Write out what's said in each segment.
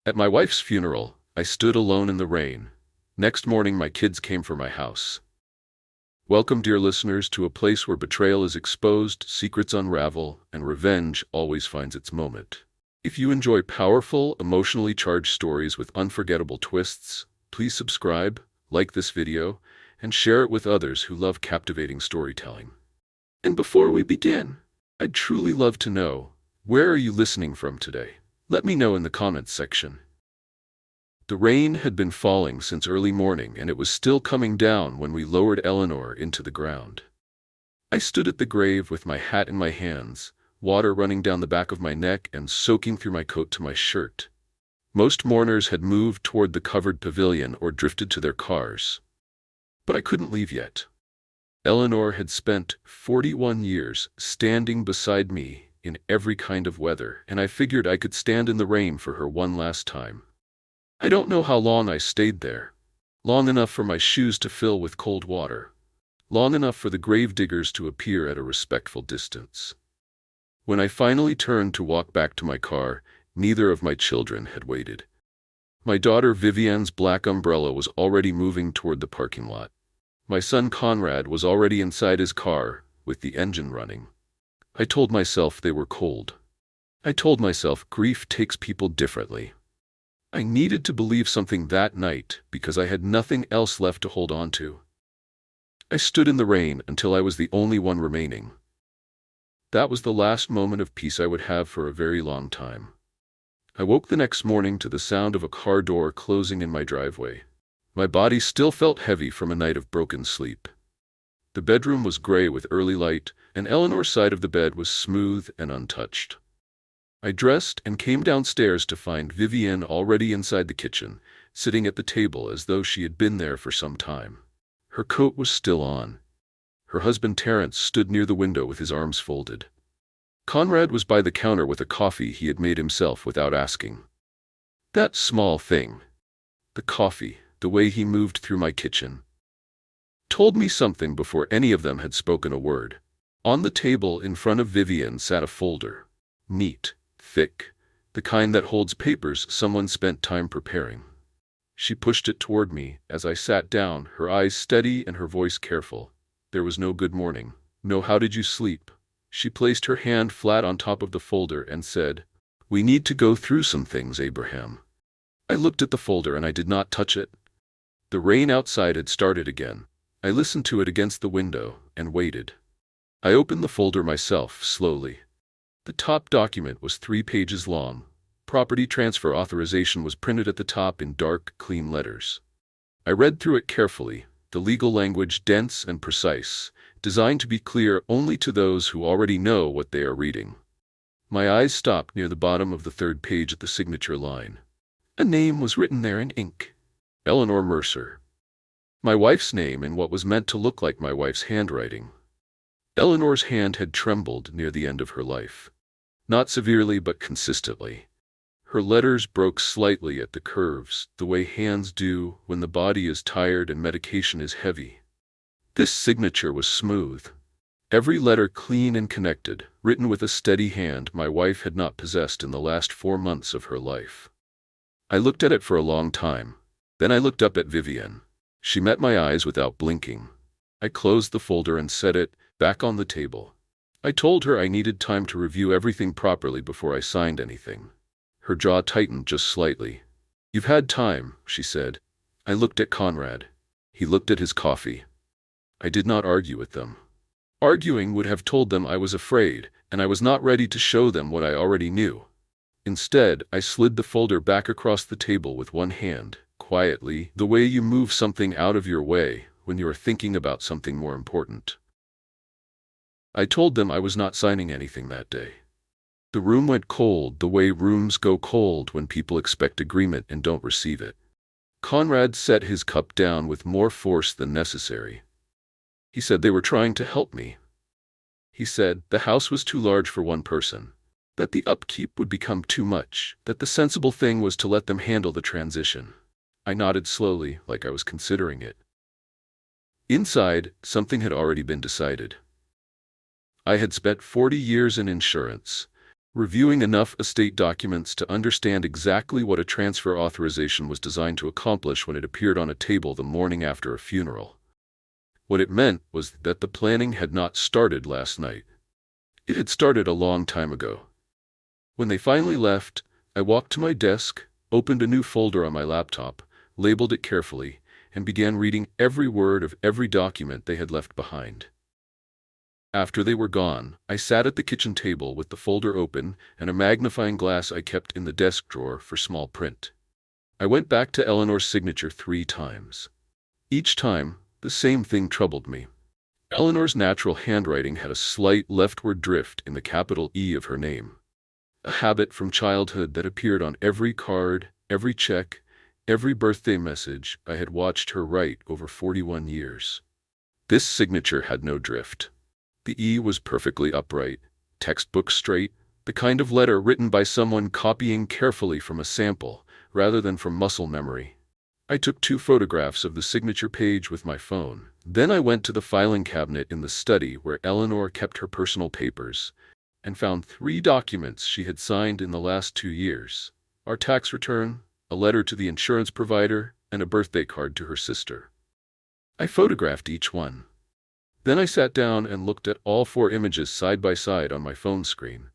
At my wife's funeral, I stood alone in the rain. Next morning, my kids came for my house. Welcome, dear listeners, to a place where betrayal is exposed, secrets unravel, and revenge always finds its moment. If you enjoy powerful, emotionally charged stories with unforgettable twists, please subscribe, like this video, and share it with others who love captivating storytelling. And before we begin, I'd truly love to know, where are you listening from today? Let me know in the comments section. The rain had been falling since early morning, and it was still coming down when we lowered Eleanor into the ground. I stood at the grave with my hat in my hands, water running down the back of my neck and soaking through my coat to my shirt. Most mourners had moved toward the covered pavilion or drifted to their cars. But I couldn't leave yet. Eleanor had spent 41 years standing beside me in every kind of weather, and I figured I could stand in the rain for her one last time. I don't know how long I stayed there. Long enough for my shoes to fill with cold water. Long enough for the gravediggers to appear at a respectful distance. When I finally turned to walk back to my car, neither of my children had waited. My daughter Vivian's black umbrella was already moving toward the parking lot. My son Conrad was already inside his car, with the engine running. I told myself they were cold. I told myself grief takes people differently. I needed to believe something that night because I had nothing else left to hold on to. I stood in the rain until I was the only one remaining. That was the last moment of peace I would have for a very long time. I woke the next morning to the sound of a car door closing in my driveway. My body still felt heavy from a night of broken sleep. The bedroom was gray with early light, and Eleanor's side of the bed was smooth and untouched. I dressed and came downstairs to find Vivian already inside the kitchen, sitting at the table as though she had been there for some time. Her coat was still on. Her husband Terence stood near the window with his arms folded. Conrad was by the counter with a coffee he had made himself without asking. That small thing, the coffee, the way he moved through my kitchen, told me something before any of them had spoken a word. On the table in front of Vivian sat a folder, neat, thick, the kind that holds papers someone spent time preparing. She pushed it toward me as I sat down, her eyes steady and her voice careful. There was no good morning, no how did you sleep. She placed her hand flat on top of the folder and said, "We need to go through some things, Abraham." I looked at the folder and I did not touch it. The rain outside had started again. I listened to it against the window and waited. I opened the folder myself, slowly. The top document was 3 pages long. Property transfer authorization was printed at the top in dark, clean letters. I read through it carefully, the legal language dense and precise, designed to be clear only to those who already know what they are reading. My eyes stopped near the bottom of the 3rd page at the signature line. A name was written there in ink. Eleanor Mercer. My wife's name in what was meant to look like my wife's handwriting. Eleanor's hand had trembled near the end of her life. Not severely but consistently. Her letters broke slightly at the curves, the way hands do when the body is tired and medication is heavy. This signature was smooth. Every letter clean and connected, written with a steady hand my wife had not possessed in the last 4 months of her life. I looked at it for a long time. Then I looked up at Vivian. She met my eyes without blinking. I closed the folder and set it back on the table. I told her I needed time to review everything properly before I signed anything. Her jaw tightened just slightly. "You've had time," she said. I looked at Conrad. He looked at his coffee. I did not argue with them. Arguing would have told them I was afraid, and I was not ready to show them what I already knew. Instead, I slid the folder back across the table with one hand, quietly, the way you move something out of your way when you are thinking about something more important. I told them I was not signing anything that day. The room went cold the way rooms go cold when people expect agreement and don't receive it. Conrad set his cup down with more force than necessary. He said they were trying to help me. He said the house was too large for one person, that the upkeep would become too much, that the sensible thing was to let them handle the transition. I nodded slowly, like I was considering it. Inside, something had already been decided. I had spent 40 years in insurance. reviewing enough estate documents to understand exactly what a transfer authorization was designed to accomplish when it appeared on a table the morning after a funeral. What it meant was that the planning had not started last night. It had started a long time ago. When they finally left, I walked to my desk, opened a new folder on my laptop, labeled it carefully, and began reading every word of every document they had left behind. After they were gone, I sat at the kitchen table with the folder open and a magnifying glass I kept in the desk drawer for small print. I went back to Eleanor's signature 3 times. Each time, the same thing troubled me. Eleanor's natural handwriting had a slight leftward drift in the capital E of her name. A habit from childhood that appeared on every card, every check, every birthday message I had watched her write over 41 years. This signature had no drift. The E was perfectly upright, textbook straight, the kind of letter written by someone copying carefully from a sample, rather than from muscle memory. I took 2 photographs of the signature page with my phone. Then I went to the filing cabinet in the study where Eleanor kept her personal papers, and found 3 documents she had signed in the last 2 years: our tax return, a letter to the insurance provider, and a birthday card to her sister. I photographed each one. Then I sat down and looked at all 4 images side by side on my phone screen.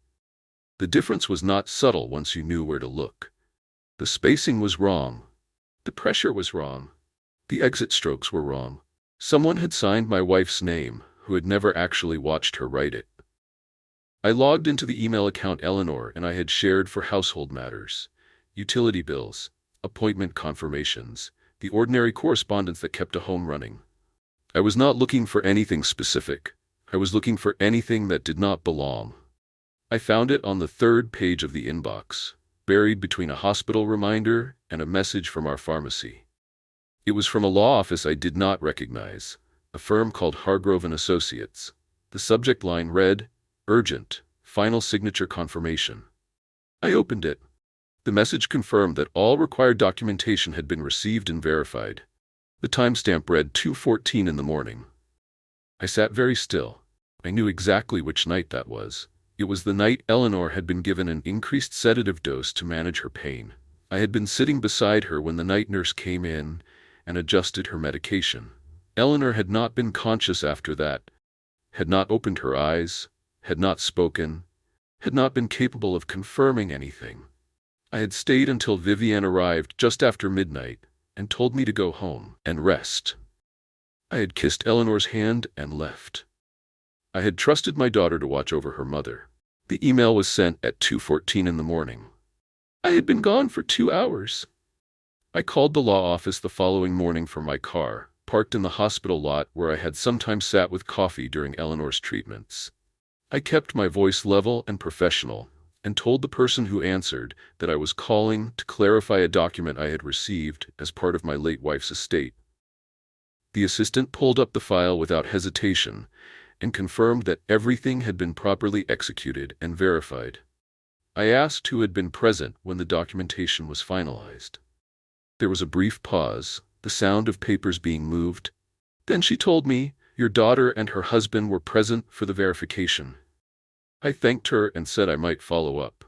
The difference was not subtle once you knew where to look. The spacing was wrong. The pressure was wrong. The exit strokes were wrong. Someone had signed my wife's name, who had never actually watched her write it. I logged into the email account Eleanor and I had shared for household matters, utility bills, appointment confirmations, the ordinary correspondence that kept a home running. I was not looking for anything specific. I was looking for anything that did not belong. I found it on the 3rd page of the inbox, buried between a hospital reminder and a message from our pharmacy. It was from a law office I did not recognize, a firm called Hargrove & Associates. The subject line read, "Urgent, final signature confirmation." I opened it. The message confirmed that all required documentation had been received and verified. The timestamp read 2:14 in the morning. I sat very still. I knew exactly which night that was. It was the night Eleanor had been given an increased sedative dose to manage her pain. I had been sitting beside her when the night nurse came in and adjusted her medication. Eleanor had not been conscious after that, had not opened her eyes, had not spoken, had not been capable of confirming anything. I had stayed until Vivienne arrived just after midnight and told me to go home and rest. I had kissed Eleanor's hand and left. I had trusted my daughter to watch over her mother. The email was sent at 2:14 in the morning. I had been gone for 2 hours. I called the law office the following morning from my car, parked in the hospital lot where I had sometimes sat with coffee during Eleanor's treatments. I kept my voice level and professional, and told the person who answered that I was calling to clarify a document I had received as part of my late wife's estate. The assistant pulled up the file without hesitation and confirmed that everything had been properly executed and verified. I asked who had been present when the documentation was finalized. There was a brief pause, the sound of papers being moved. Then she told me, "Your daughter and her husband were present for the verification." I thanked her and said I might follow up.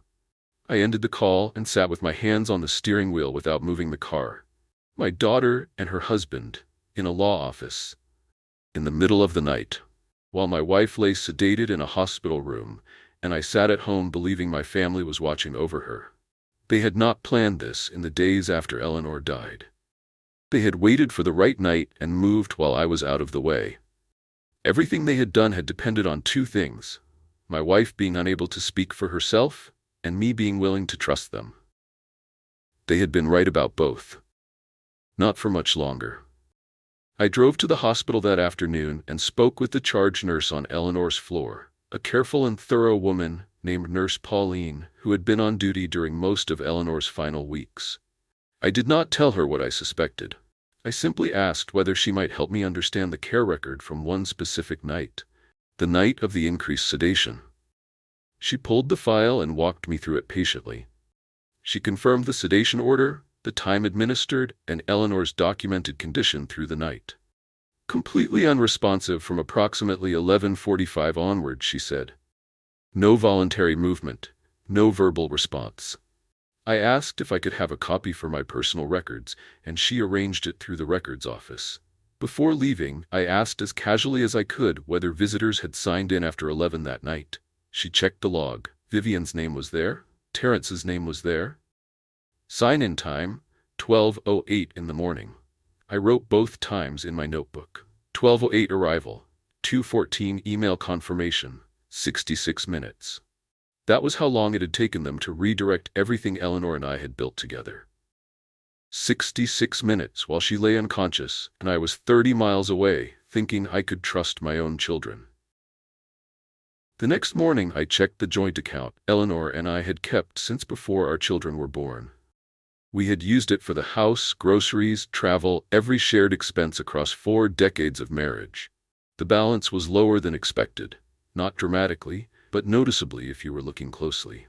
I ended the call and sat with my hands on the steering wheel without moving the car. My daughter and her husband, in a law office. In the middle of the night, while my wife lay sedated in a hospital room, and I sat at home believing my family was watching over her. They had not planned this in the days after Eleanor died. They had waited for the right night and moved while I was out of the way. Everything they had done had depended on 2 things: my wife being unable to speak for herself, and me being willing to trust them. They had been right about both. Not for much longer. I drove to the hospital that afternoon and spoke with the charge nurse on Eleanor's floor, a careful and thorough woman named Nurse Pauline, who had been on duty during most of Eleanor's final weeks. I did not tell her what I suspected. I simply asked whether she might help me understand the care record from one specific night, the night of the increased sedation. She pulled the file and walked me through it patiently. She confirmed the sedation order, the time administered, and Eleanor's documented condition through the night. Completely unresponsive from approximately 11:45 onward, she said. No voluntary movement, No verbal response. I asked if I could have a copy for my personal records, and she arranged it through the records office. Before leaving, I asked as casually as I could whether visitors had signed in after 11 that night. She checked the log. Vivian's name was there. Terrence's name was there. Sign-in time, 12:08 in the morning. I wrote both times in my notebook. 12:08 arrival, 2:14 email confirmation, 66 minutes. That was how long it had taken them to redirect everything Eleanor and I had built together. 66 minutes while she lay unconscious, and I was 30 miles away, thinking I could trust my own children. The next morning I checked the joint account Eleanor and I had kept since before our children were born. We had used it for the house, groceries, travel, every shared expense across 4 decades of marriage. The balance was lower than expected, not dramatically, but noticeably if you were looking closely.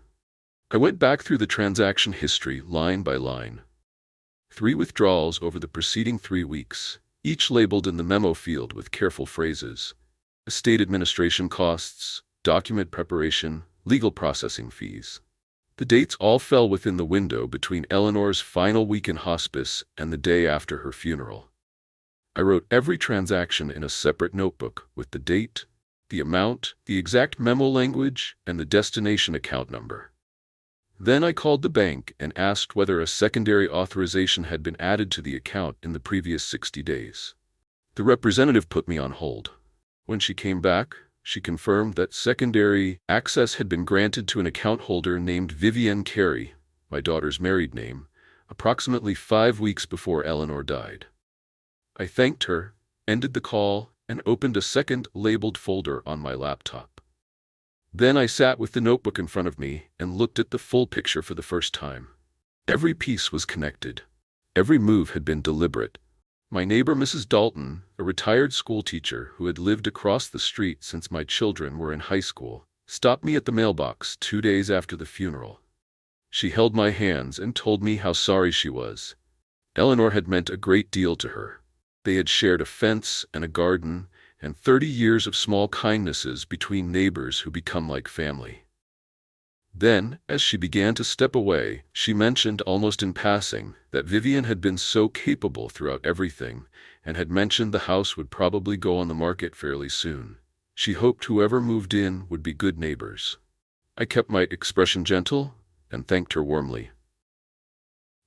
I went back through the transaction history line by line. 3 withdrawals over the preceding 3 weeks, each labeled in the memo field with careful phrases. Estate administration costs, document preparation, legal processing fees. The dates all fell within the window between Eleanor's final week in hospice and the day after her funeral. I wrote every transaction in a separate notebook with the date, the amount, the exact memo language, and the destination account number. Then I called the bank and asked whether a secondary authorization had been added to the account in the previous 60 days. The representative put me on hold. When she came back, she confirmed that secondary access had been granted to an account holder named Vivian Carey, my daughter's married name, approximately 5 weeks before Eleanor died. I thanked her, ended the call, and opened a second labeled folder on my laptop. Then I sat with the notebook in front of me and looked at the full picture for the first time. Every piece was connected. Every move had been deliberate. My neighbor, Mrs. Dalton, a retired school teacher who had lived across the street since my children were in high school, stopped me at the mailbox 2 days after the funeral. She held my hands and told me how sorry she was. Eleanor had meant a great deal to her. They had shared a fence and a garden, and 30 years of small kindnesses between neighbors who become like family. Then, as she began to step away, she mentioned almost in passing that Vivian had been so capable throughout everything, and had mentioned the house would probably go on the market fairly soon. She hoped whoever moved in would be good neighbors. I kept my expression gentle and thanked her warmly.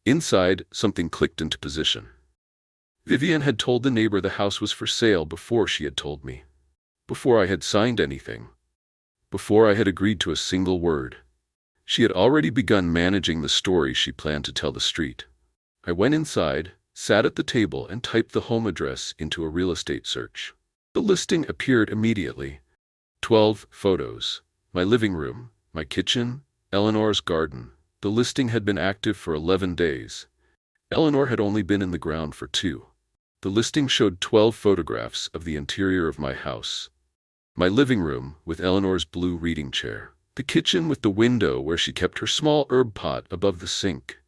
Inside, something clicked into position. Vivian had told the neighbor the house was for sale before she had told me. Before I had signed anything. Before I had agreed to a single word. She had already begun managing the story she planned to tell the street. I went inside, sat at the table, and typed the home address into a real estate search. The listing appeared immediately. 12 photos. My living room, my kitchen, Eleanor's garden. The listing had been active for 11 days. Eleanor had only been in the ground for 2. The listing showed 12 photographs of the interior of my house. My living room with Eleanor's blue reading chair. The kitchen with the window where she kept her small herb pot above the sink.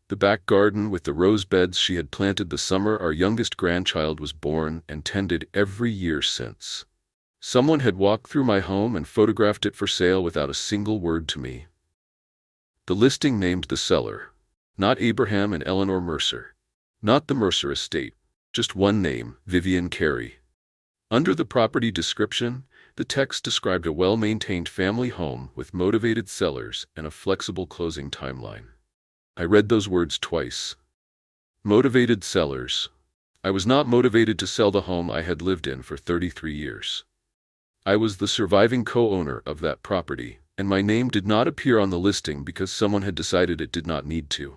The back garden with the rose beds she had planted the summer our youngest grandchild was born and tended every year since. Someone had walked through my home and photographed it for sale without a single word to me. The listing named the seller. Not Abraham and Eleanor Mercer. Not the Mercer estate. Just one name, Vivian Carey. Under the property description, the text described a well-maintained family home with motivated sellers and a flexible closing timeline. I read those words twice. Motivated sellers. I was not motivated to sell the home I had lived in for 33 years. I was the surviving co-owner of that property, and my name did not appear on the listing because someone had decided it did not need to.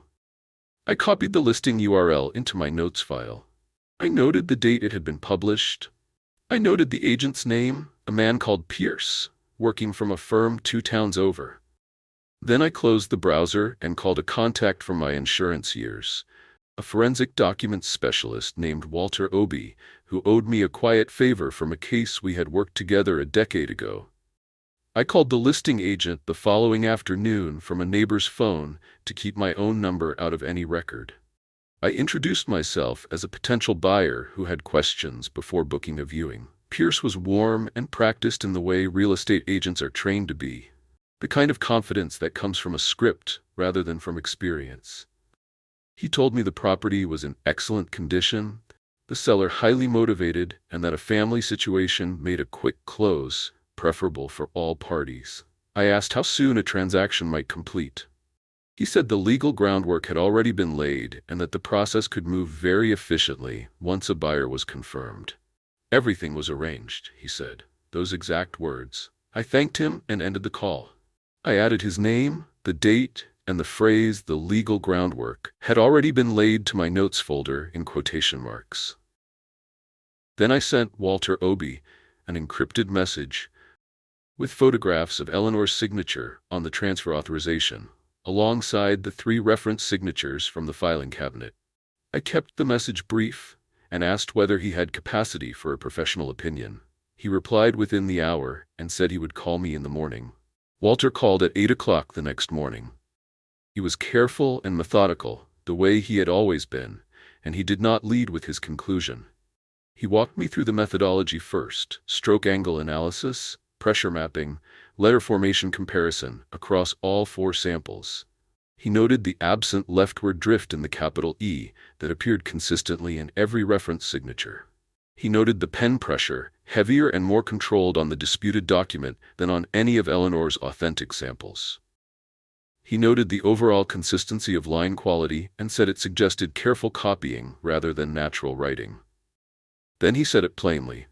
I copied the listing URL into my notes file. I noted the date it had been published. I noted the agent's name, a man called Pierce, working from a firm 2 towns over. Then I closed the browser and called a contact from my insurance years, a forensic documents specialist named Walter Obie, who owed me a quiet favor from a case we had worked together a decade ago. I called the listing agent the following afternoon from a neighbor's phone to keep my own number out of any record. I introduced myself as a potential buyer who had questions before booking a viewing. Pierce was warm and practiced in the way real estate agents are trained to be. The kind of confidence that comes from a script rather than from experience. He told me the property was in excellent condition, the seller highly motivated, and that a family situation made a quick close preferable for all parties. I asked how soon a transaction might complete. He said the legal groundwork had already been laid and that the process could move very efficiently once a buyer was confirmed. Everything was arranged, he said, those exact words. I thanked him and ended the call. I added his name, the date, and the phrase "the legal groundwork" had already been laid to my notes folder in quotation marks. Then I sent Walter Obi an encrypted message with photographs of Eleanor's signature on the transfer authorization, alongside the 3 reference signatures from the filing cabinet. I kept the message brief and asked whether he had capacity for a professional opinion. He replied within the hour and said he would call me in the morning. Walter called at 8 o'clock the next morning. He was careful and methodical, the way he had always been, and he did not lead with his conclusion. He walked me through the methodology first: stroke angle analysis, pressure mapping, letter formation comparison across all 4 samples. He noted the absent leftward drift in the capital E that appeared consistently in every reference signature. He noted the pen pressure, heavier and more controlled on the disputed document than on any of Eleanor's authentic samples. He noted the overall consistency of line quality and said it suggested careful copying rather than natural writing. Then he said it plainly.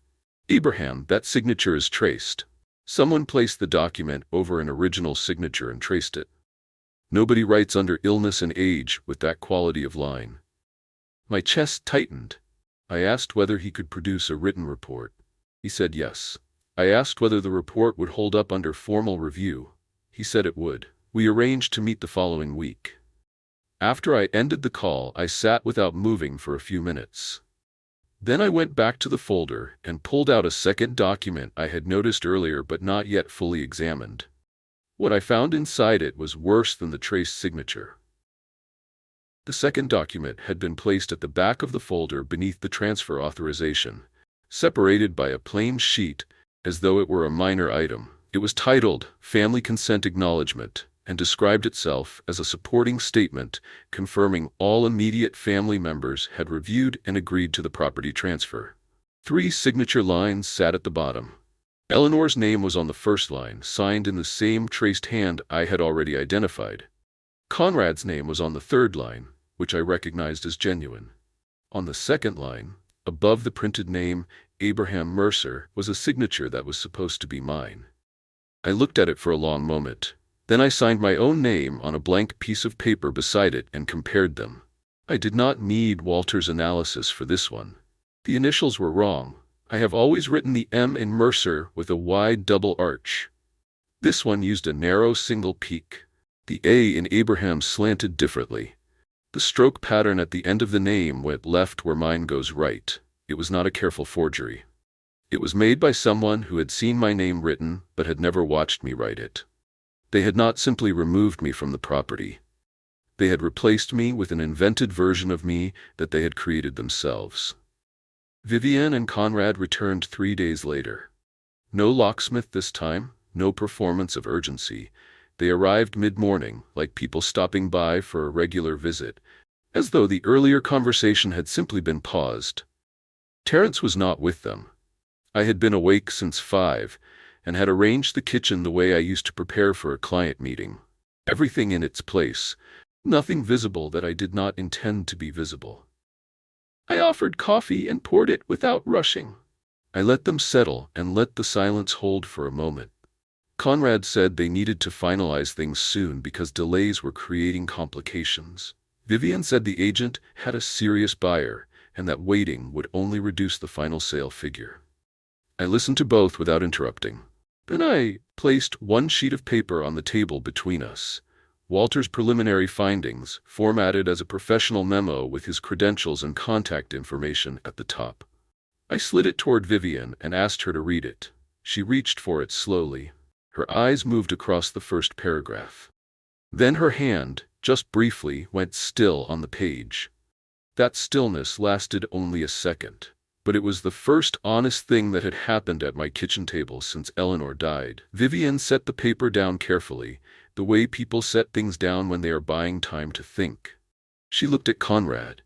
"Abraham, that signature is traced. Someone placed the document over an original signature and traced it. Nobody writes under illness and age with that quality of line." My chest tightened. I asked whether he could produce a written report. He said yes. I asked whether the report would hold up under formal review. He said it would. We arranged to meet the following week. After I ended the call, I sat without moving for a few minutes. Then I went back to the folder and pulled out a second document I had noticed earlier but not yet fully examined. What I found inside it was worse than the traced signature. The second document had been placed at the back of the folder beneath the transfer authorization, separated by a plain sheet as though it were a minor item. It was titled "Family Consent Acknowledgement" and described itself as a supporting statement confirming all immediate family members had reviewed and agreed to the property transfer. 3 signature lines sat at the bottom. Eleanor's name was on the first line, signed in the same traced hand I had already identified. Conrad's name was on the third line, which I recognized as genuine. On the second line, above the printed name Abraham Mercer, was a signature that was supposed to be mine. I looked at it for a long moment. Then I signed my own name on a blank piece of paper beside it and compared them. I did not need Walter's analysis for this one. The initials were wrong. I have always written the M in Mercer with a wide double arch. This one used a narrow single peak. The A in Abraham slanted differently. The stroke pattern at the end of the name went left where mine goes right. It was not a careful forgery. It was made by someone who had seen my name written but had never watched me write it. They had not simply removed me from the property. They had replaced me with an invented version of me that they had created themselves. Vivian and Conrad returned 3 days later. No locksmith this time, no performance of urgency. They arrived mid-morning, like people stopping by for a regular visit, as though the earlier conversation had simply been paused. Terence was not with them. I had been awake since 5, and had arranged the kitchen the way I used to prepare for a client meeting. Everything in its place, nothing visible that I did not intend to be visible. I offered coffee and poured it without rushing. I let them settle and let the silence hold for a moment. Conrad said they needed to finalize things soon because delays were creating complications. Vivian said the agent had a serious buyer and that waiting would only reduce the final sale figure. I listened to both without interrupting. Then I placed one sheet of paper on the table between us. Walter's preliminary findings, formatted as a professional memo with his credentials and contact information at the top. I slid it toward Vivian and asked her to read it. She reached for it slowly. Her eyes moved across the first paragraph. Then her hand, just briefly, went still on the page. That stillness lasted only a second. but it was the first honest thing that had happened at my kitchen table since Eleanor died. Vivian set the paper down carefully, the way people set things down when they are buying time to think. She looked at Conrad.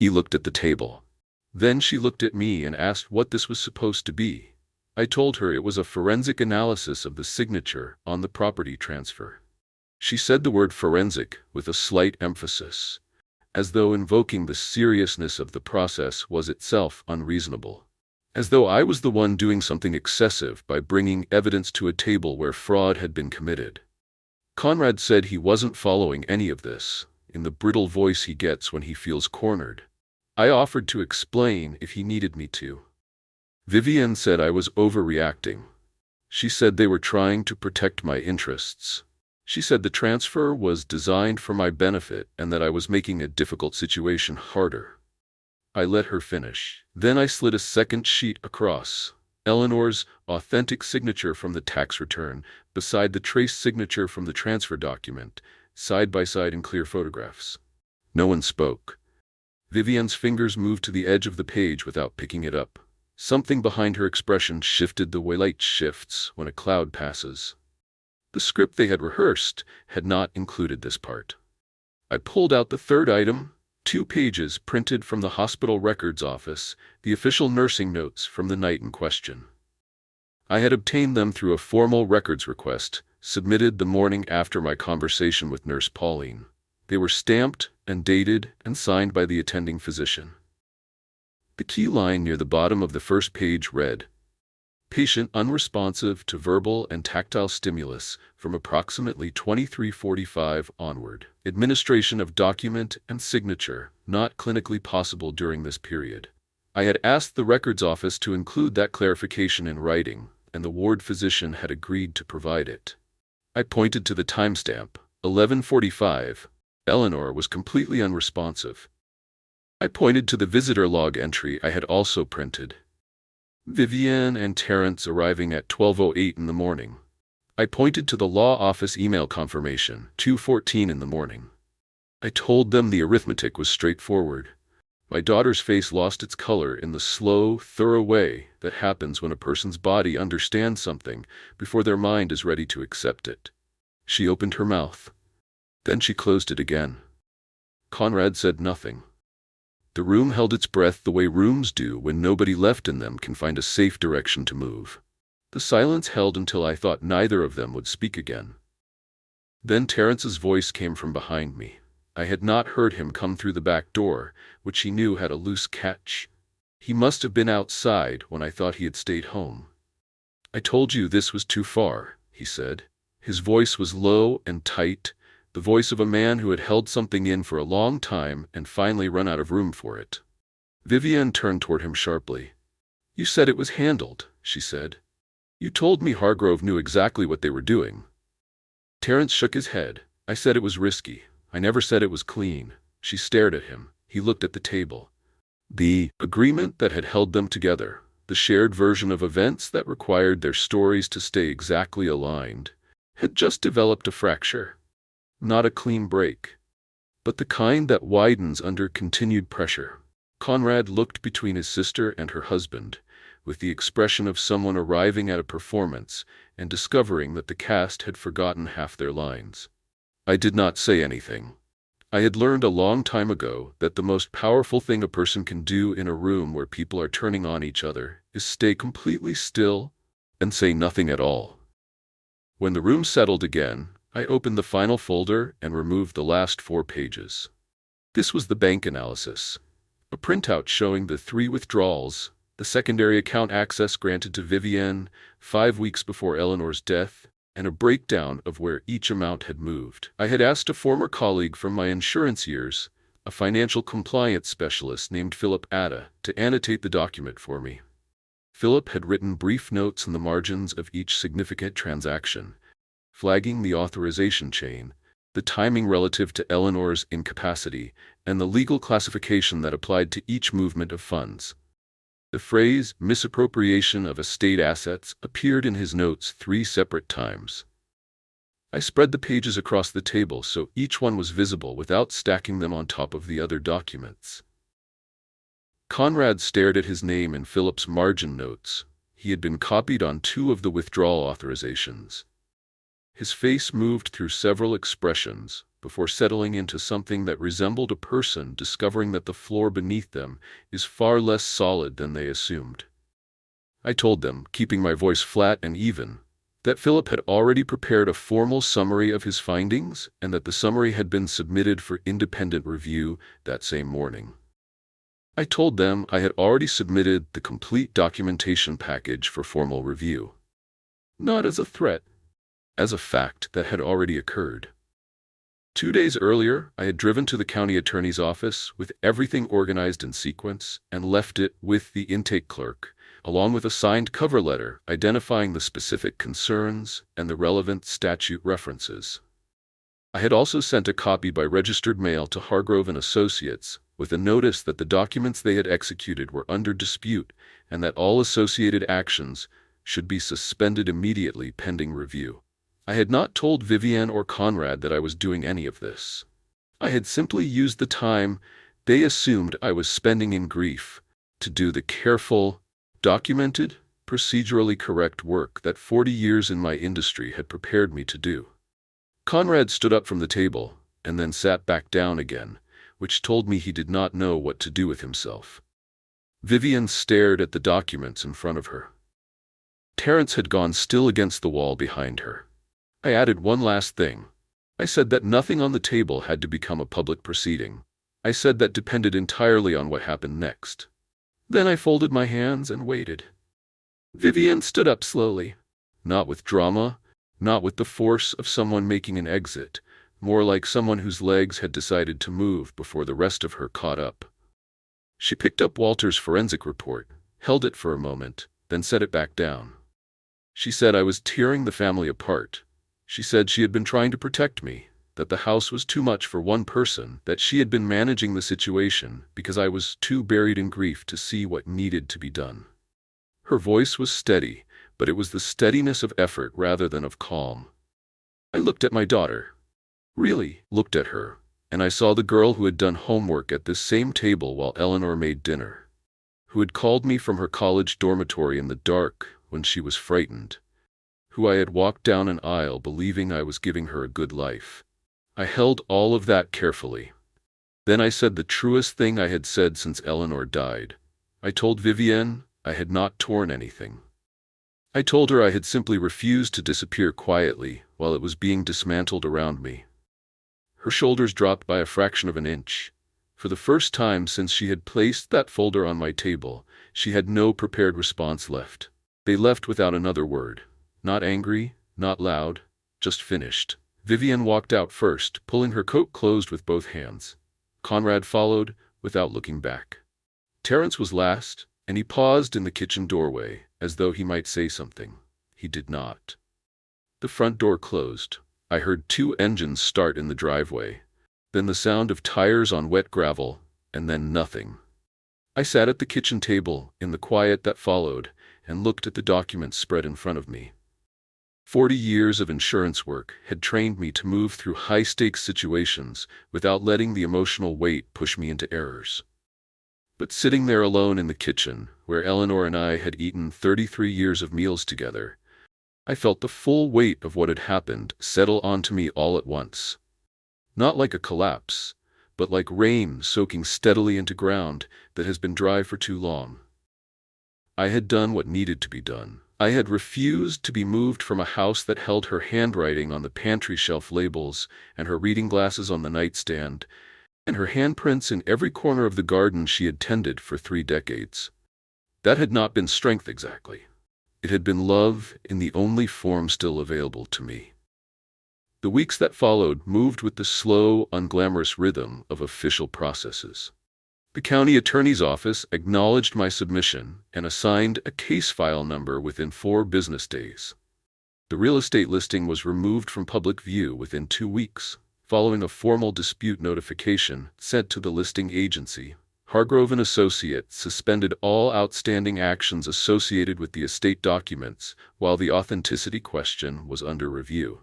He looked at the table. Then she looked at me and asked what this was supposed to be. I told her it was a forensic analysis of the signature on the property transfer. She said the word forensic with a slight emphasis, as though invoking the seriousness of the process was itself unreasonable. As though I was the one doing something excessive by bringing evidence to a table where fraud had been committed. Conrad said he wasn't following any of this, in the brittle voice he gets when he feels cornered. I offered to explain if he needed me to. Vivian said I was overreacting. She said they were trying to protect my interests. She said the transfer was designed for my benefit and that I was making a difficult situation harder. I let her finish. Then I slid a second sheet across, Eleanor's authentic signature from the tax return, beside the trace signature from the transfer document, side by side in clear photographs. No one spoke. Vivian's fingers moved to the edge of the page without picking it up. Something behind her expression shifted the way light shifts when a cloud passes. The script they had rehearsed had not included this part. I pulled out the third item, 2 pages printed from the hospital records office, the official nursing notes from the night in question. I had obtained them through a formal records request, submitted the morning after my conversation with Nurse Pauline. They were stamped and dated and signed by the attending physician. The key line near the bottom of the first page read, "Patient unresponsive to verbal and tactile stimulus from approximately 23:45 onward. Administration of document and signature not clinically possible during this period." I had asked the records office to include that clarification in writing, and the ward physician had agreed to provide it. I pointed to the timestamp, 11:45. Eleanor was completely unresponsive. I pointed to the visitor log entry I had also printed. Vivian and Terence arriving at 12:08 in the morning. I pointed to the law office email confirmation, 2:14 in the morning. I told them the arithmetic was straightforward. My daughter's face lost its color in the slow, thorough way that happens when a person's body understands something before their mind is ready to accept it. She opened her mouth. Then she closed it again. Conrad said nothing. The room held its breath the way rooms do when nobody left in them can find a safe direction to move. The silence held until I thought neither of them would speak again. Then Terence's voice came from behind me. I had not heard him come through the back door, which he knew had a loose catch. He must have been outside when I thought he had stayed home. "I told you this was too far," he said. His voice was low and tight, the voice of a man who had held something in for a long time and finally run out of room for it. Vivian turned toward him sharply. "You said it was handled," she said. "You told me Hargrove knew exactly what they were doing." Terence shook his head. "I said it was risky. I never said it was clean." She stared at him. He looked at the table. The agreement that had held them together, the shared version of events that required their stories to stay exactly aligned, had just developed a fracture. Not a clean break, but the kind that widens under continued pressure. Conrad looked between his sister and her husband, with the expression of someone arriving at a performance and discovering that the cast had forgotten half their lines. I did not say anything. I had learned a long time ago that the most powerful thing a person can do in a room where people are turning on each other is stay completely still and say nothing at all. When the room settled again, I opened the final folder and removed the last 4 pages. This was the bank analysis. A printout showing the 3 withdrawals, the secondary account access granted to Vivienne 5 weeks before Eleanor's death, and a breakdown of where each amount had moved. I had asked a former colleague from my insurance years, a financial compliance specialist named Philip Atta, to annotate the document for me. Philip had written brief notes in the margins of each significant transaction, flagging the authorization chain, the timing relative to Eleanor's incapacity, and the legal classification that applied to each movement of funds. The phrase misappropriation of estate assets appeared in his notes 3 separate times. I spread the pages across the table so each one was visible without stacking them on top of the other documents. Conrad stared at his name in Philip's margin notes. He had been copied on 2 of the withdrawal authorizations. His face moved through several expressions before settling into something that resembled a person discovering that the floor beneath them is far less solid than they assumed. I told them, keeping my voice flat and even, that Philip had already prepared a formal summary of his findings and that the summary had been submitted for independent review that same morning. I told them I had already submitted the complete documentation package for formal review. Not as a threat, as a fact that had already occurred. 2 days earlier, I had driven to the county attorney's office with everything organized in sequence and left it with the intake clerk, along with a signed cover letter identifying the specific concerns and the relevant statute references. I had also sent a copy by registered mail to Hargrove and Associates with a notice that the documents they had executed were under dispute and that all associated actions should be suspended immediately pending review. I had not told Vivienne or Conrad that I was doing any of this. I had simply used the time they assumed I was spending in grief to do the careful, documented, procedurally correct work that 40 years in my industry had prepared me to do. Conrad stood up from the table and then sat back down again, which told me he did not know what to do with himself. Vivienne stared at the documents in front of her. Terence had gone still against the wall behind her. I added one last thing. I said that nothing on the table had to become a public proceeding. I said that depended entirely on what happened next. Then I folded my hands and waited. Vivienne stood up slowly, not with drama, not with the force of someone making an exit, more like someone whose legs had decided to move before the rest of her caught up. She picked up Walter's forensic report, held it for a moment, then set it back down. She said I was tearing the family apart. She said she had been trying to protect me, that the house was too much for one person, that she had been managing the situation because I was too buried in grief to see what needed to be done. Her voice was steady, but it was the steadiness of effort rather than of calm. I looked at my daughter. Really looked at her, and I saw the girl who had done homework at this same table while Eleanor made dinner, who had called me from her college dormitory in the dark when she was frightened, who I had walked down an aisle believing I was giving her a good life. I held all of that carefully. Then I said the truest thing I had said since Eleanor died. I told Vivienne I had not torn anything. I told her I had simply refused to disappear quietly while it was being dismantled around me. Her shoulders dropped by a fraction of an inch. For the first time since she had placed that folder on my table, she had no prepared response left. They left without another word. Not angry, not loud, just finished. Vivienne walked out first, pulling her coat closed with both hands. Conrad followed, without looking back. Terence was last, and he paused in the kitchen doorway, as though he might say something. He did not. The front door closed. I heard 2 engines start in the driveway, then the sound of tires on wet gravel, and then nothing. I sat at the kitchen table, in the quiet that followed, and looked at the documents spread in front of me. 40 years of insurance work had trained me to move through high-stakes situations without letting the emotional weight push me into errors. But sitting there alone in the kitchen, where Eleanor and I had eaten 33 years of meals together, I felt the full weight of what had happened settle onto me all at once. Not like a collapse, but like rain soaking steadily into ground that has been dry for too long. I had done what needed to be done. I had refused to be moved from a house that held her handwriting on the pantry shelf labels and her reading glasses on the nightstand, and her handprints in every corner of the garden she had tended for 3 decades. That had not been strength exactly. It had been love in the only form still available to me. The weeks that followed moved with the slow, unglamorous rhythm of official processes. The county attorney's office acknowledged my submission and assigned a case file number within 4 business days. The real estate listing was removed from public view within 2 weeks, following a formal dispute notification sent to the listing agency. Hargrove and Associates suspended all outstanding actions associated with the estate documents while the authenticity question was under review.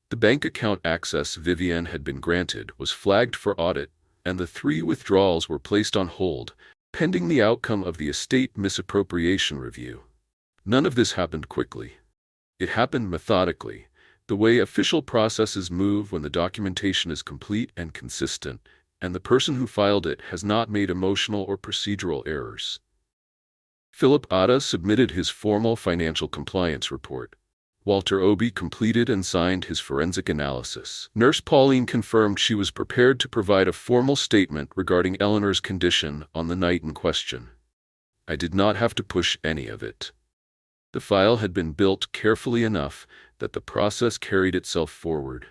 The bank account access Vivienne had been granted was flagged for audit, and the 3 withdrawals were placed on hold, pending the outcome of the estate misappropriation review. None of this happened quickly. It happened methodically, the way official processes move when the documentation is complete and consistent, and the person who filed it has not made emotional or procedural errors. Philip Atta submitted his formal financial compliance report. Walter Obi completed and signed his forensic analysis. Nurse Pauline confirmed she was prepared to provide a formal statement regarding Eleanor's condition on the night in question. I did not have to push any of it. The file had been built carefully enough that the process carried itself forward.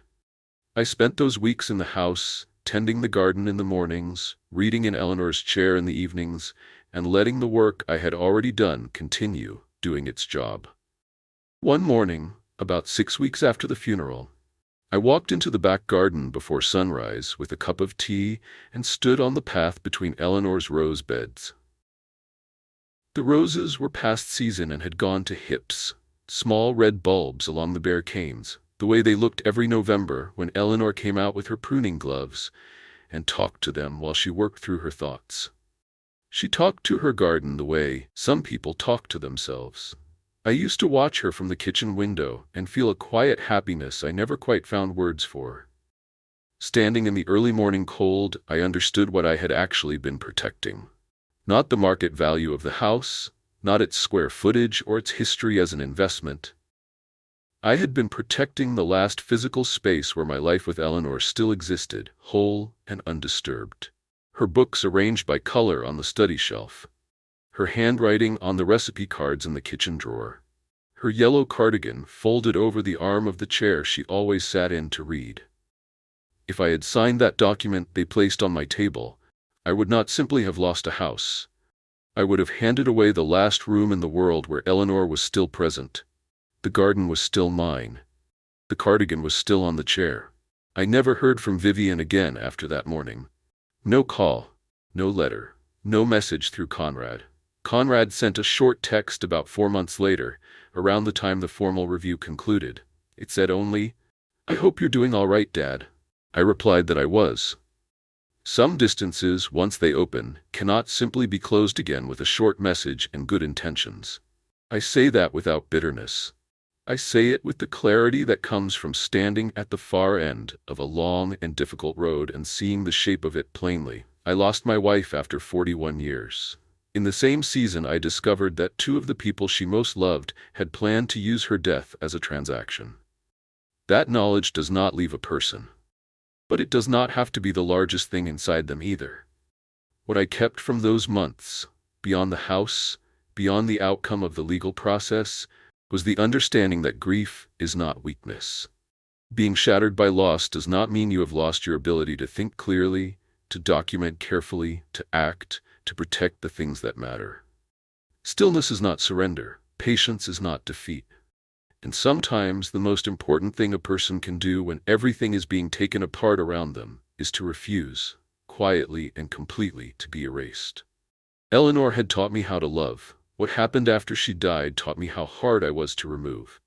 I spent those weeks in the house, tending the garden in the mornings, reading in Eleanor's chair in the evenings, and letting the work I had already done continue doing its job. One morning, about 6 weeks after the funeral, I walked into the back garden before sunrise with a cup of tea and stood on the path between Eleanor's rose beds. The roses were past season and had gone to hips, small red bulbs along the bare canes, the way they looked every November when Eleanor came out with her pruning gloves and talked to them while she worked through her thoughts. She talked to her garden the way some people talk to themselves. I used to watch her from the kitchen window and feel a quiet happiness I never quite found words for. Standing in the early morning cold, I understood what I had actually been protecting. Not the market value of the house, not its square footage or its history as an investment. I had been protecting the last physical space where my life with Eleanor still existed, whole and undisturbed. Her books arranged by color on the study shelf. Her handwriting on the recipe cards in the kitchen drawer. Her yellow cardigan folded over the arm of the chair she always sat in to read. If I had signed that document they placed on my table, I would not simply have lost a house. I would have handed away the last room in the world where Eleanor was still present. The garden was still mine. The cardigan was still on the chair. I never heard from Vivian again after that morning. No call, no letter, no message through Conrad. Conrad sent a short text about 4 months later, around the time the formal review concluded. It said only, "I hope you're doing all right, Dad." I replied that I was. Some distances, once they open, cannot simply be closed again with a short message and good intentions. I say that without bitterness. I say it with the clarity that comes from standing at the far end of a long and difficult road and seeing the shape of it plainly. I lost my wife after 41 years. In the same season, I discovered that 2 of the people she most loved had planned to use her death as a transaction. That knowledge does not leave a person. But it does not have to be the largest thing inside them either. What I kept from those months, beyond the house, beyond the outcome of the legal process, was the understanding that grief is not weakness. Being shattered by loss does not mean you have lost your ability to think clearly, to document carefully, to act, to protect the things that matter. Stillness is not surrender. Patience is not defeat. And sometimes the most important thing a person can do when everything is being taken apart around them is to refuse, quietly and completely, to be erased. Eleanor had taught me how to love. What happened after she died taught me how hard I was to remove.